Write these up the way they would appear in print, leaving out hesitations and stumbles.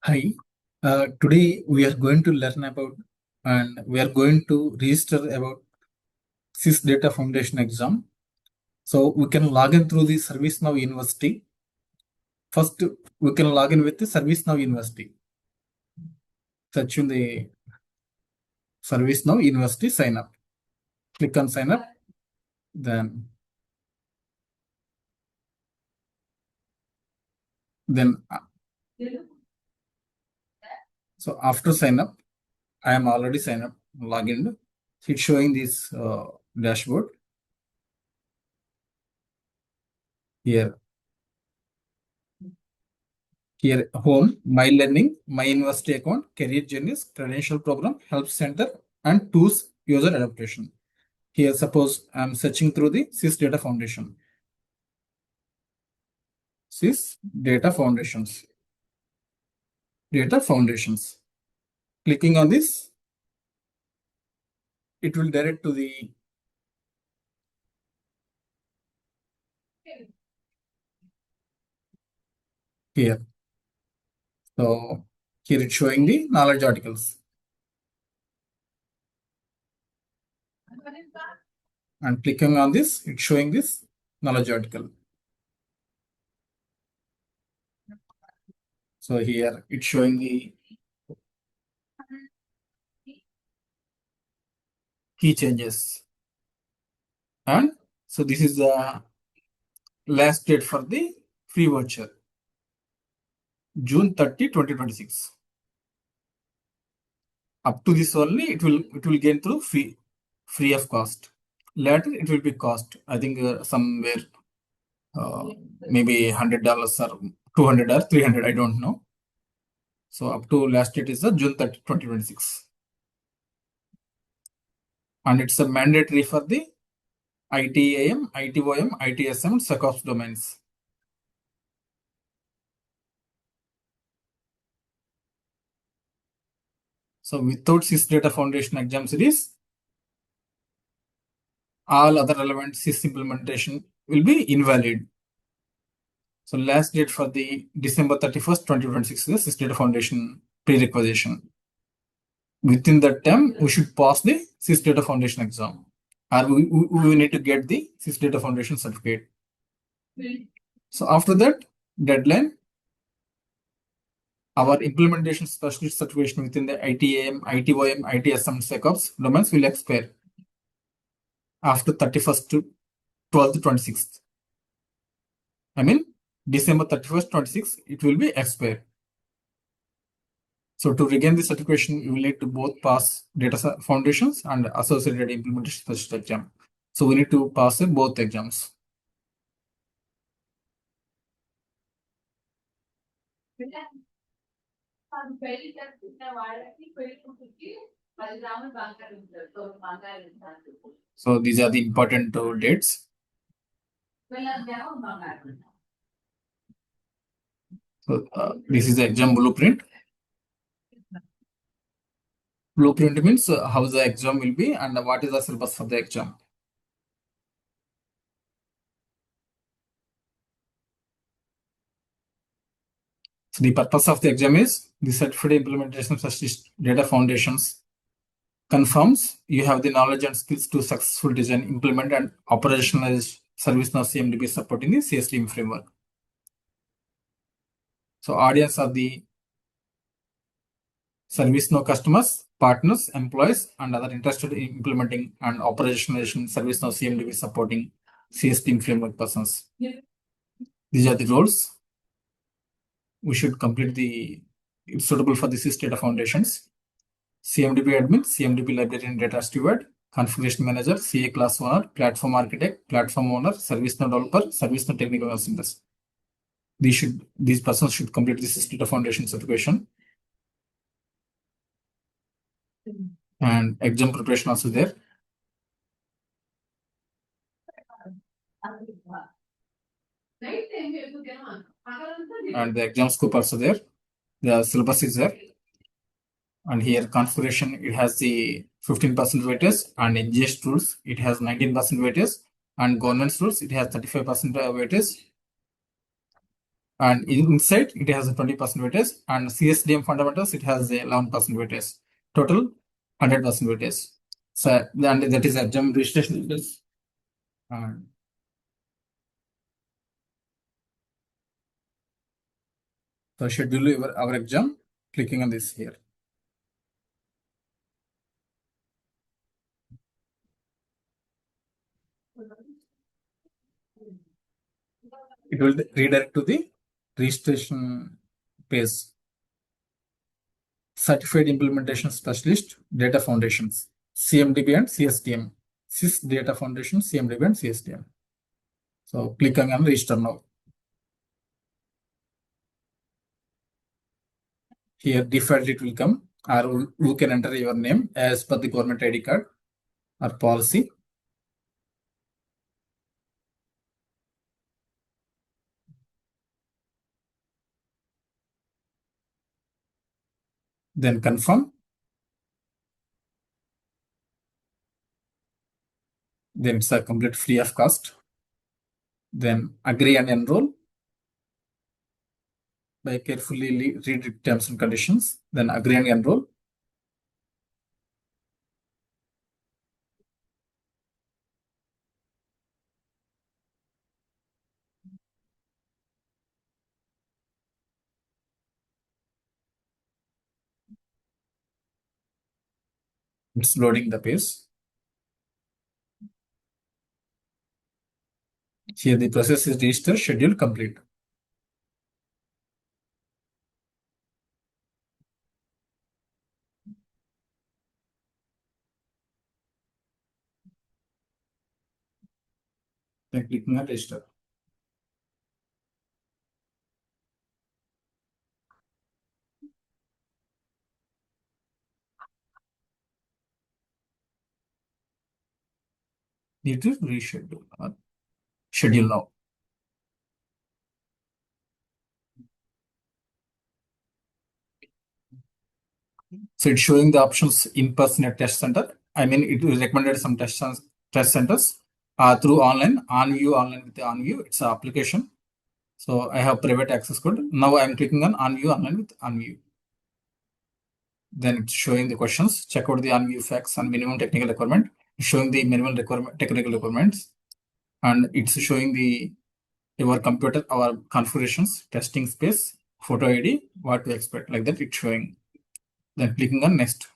Hi, today we are going to learn about and we are going to register about CIS Data Foundation exam. So we can log in through the ServiceNow University. First, we can log in with the ServiceNow University. Search in the ServiceNow University sign up. Click on sign up. Then so after sign up, I am already signed up, login. It's showing this dashboard here. Here, home, my learning, my university account, career journeys, credential program, help center, and tools user adaptation. Here, suppose I'm searching through the CIS Data Foundation. CIS Data Foundations. Data Foundations. Clicking on this, it will direct to the here. So here it's showing the knowledge articles. And clicking on this, it's showing this knowledge article. So here it's showing the key changes. And so this is the last date for the free voucher, June 30, 2026. Up to this only, it will gain through free of cost. Later, it will be cost. I think somewhere maybe $100 or 200 or 300. I don't know. So up to last date is the June 30, 2026, and it's a mandatory for the ITAM, ITOM, ITSM, SecOps domains. So without CIS Data Foundation exam series, all other relevant CIS implementation will be invalid. So last date for the December 31st, 2026 is CIS Data Foundation prerequisition. Within that time, we should pass the CIS Data Foundation exam, or we need to get the CIS Data Foundation certificate. So after that deadline, our implementation specialist certification within the ITAM, ITOM, ITSM, SecOps domains will expire after 31st to 12th, 26th. I mean, December 31st, 26th, it will be expired. So to regain the certification, you will need to both pass data foundations and associated implementation specialist exam. So we need to pass both exams. So these are the important dates. So this is the exam blueprint. Blueprint means how the exam will be and what is the syllabus for the exam. So the purpose of the exam is the Certified Implementation Specialist Data Foundations confirms you have the knowledge and skills to successfully design, implement, and operationalize ServiceNow CMDB supporting the CSDM framework. So audience are the ServiceNow customers, partners, employees, and other interested in implementing and operationalization ServiceNow CMDB supporting CSDM framework persons. These are the roles. We should complete it's suitable for the CIS Data Foundations. CMDB admin, CMDB librarian data steward, configuration manager, CA class owner, platform architect, platform owner, ServiceNow developer, ServiceNow technical assistants. These persons should complete the CIS Data Foundation certification. And exam preparation also there. And the exam scope also there. The syllabus is there. And here configuration, it has the 15% weightage, and NGS tools, it has 19% weightage, and governance tools, it has 35% weightage. And inside it has a 20% weightage, and CSDM fundamentals it has a 11% weightage. Total 100% weightage. So and that is exam registration details. And so schedule our exam, clicking on this here. It will redirect to the registration page. Certified Implementation Specialist Data Foundations, CMDB and CSDM. CIS Data Foundations, CMDB and CSDM. So click on register now. Here default it will come, or you can enter your name as per the government ID card or policy. Then confirm. Then it's a complete free of cost. Then agree and enroll by carefully read the terms and conditions. Then agree and enroll. It's loading the page. Here the process is register, schedule, complete. Then clicking on register. Need to reschedule or schedule now. So it's showing the options in-person at test center. I mean, it is recommended some test centers through online, OnView, online with the OnView. It's an application. So I have private access code. Now I'm clicking on OnView, online with OnView. Then it's showing the questions. Check out the OnView facts and minimum technical requirement. It's showing the minimum technical requirements. And it's showing your computer, our configurations, testing space, photo ID, what to expect, like that it's showing. Then clicking on next.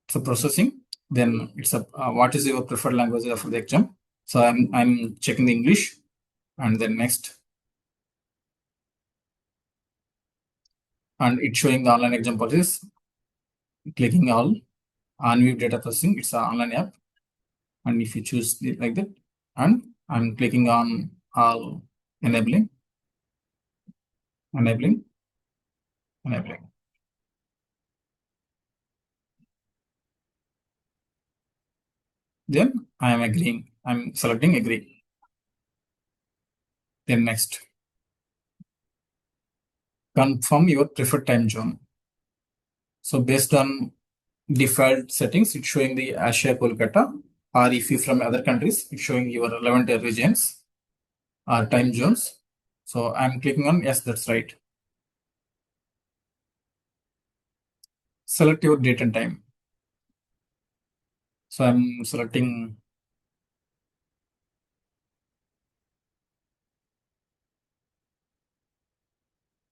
So processing. Then it's a what is your preferred language for the exam. So I'm checking the English, and then next. And it's showing the online exam policies. Clicking all on view data processing. It's an online app, and if you choose it like that, and I'm clicking on all enabling. Then I am agreeing. I'm selecting agree. Then next. Confirm your preferred time zone. So based on default settings, it's showing the Asia Kolkata, or if you from other countries, it's showing your relevant regions or time zones. So I'm clicking on yes, that's right. Select your date and time. So I'm selecting.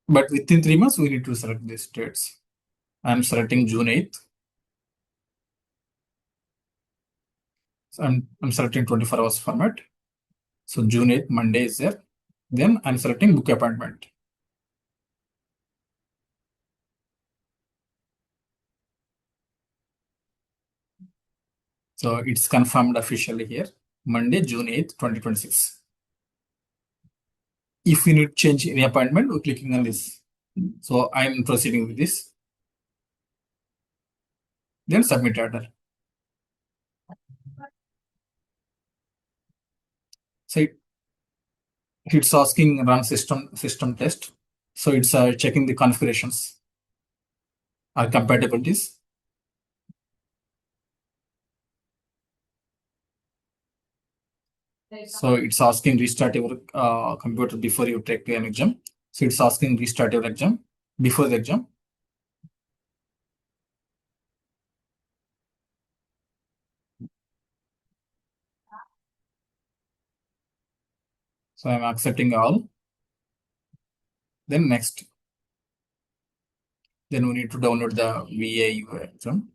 But within 3 months, we need to select these dates. I'm selecting June 8th. So I'm selecting 24 hours format. So June 8th, Monday is there. Then I'm selecting book appointment. So it's confirmed officially here, Monday, June 8th, 2026. If we need to change any appointment, we're clicking on this. So I'm proceeding with this. Then submit order. So it's asking run system test. So it's checking the configurations or compatibilities. So it's asking restart your computer before you take an exam. So it's asking restart your exam before the exam. So I'm accepting all. Then next. Then we need to download the VA exam.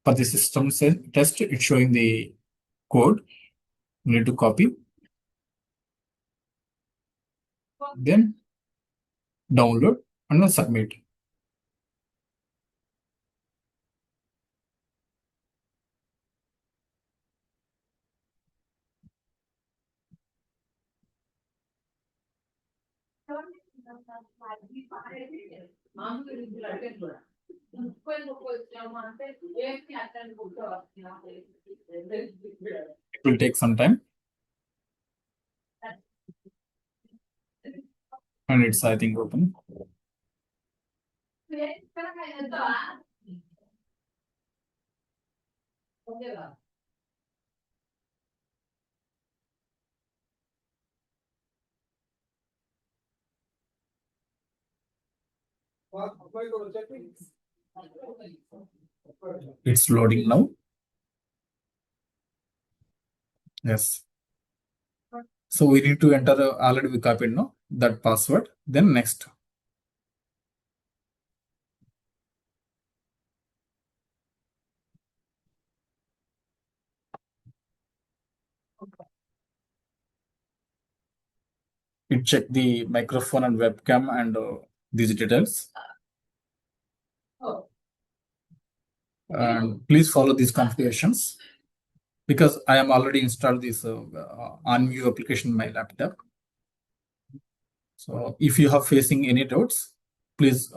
For the system test, it's showing the code. We need to copy. Then download and then submit. It will take some time. And it's, I think, open. It's loading now. Yes. So we need to enter already we copied now that password. Then next. It check the microphone and webcam and these details. And please follow these configurations because I am already installed this on view application in my laptop. So if you have facing any doubts, please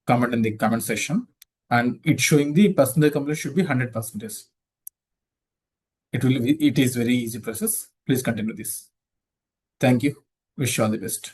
comment in the comment section. And it's showing the percentage complete should be 100%. It is very easy process. Please continue this. Thank you. Wish you all the best.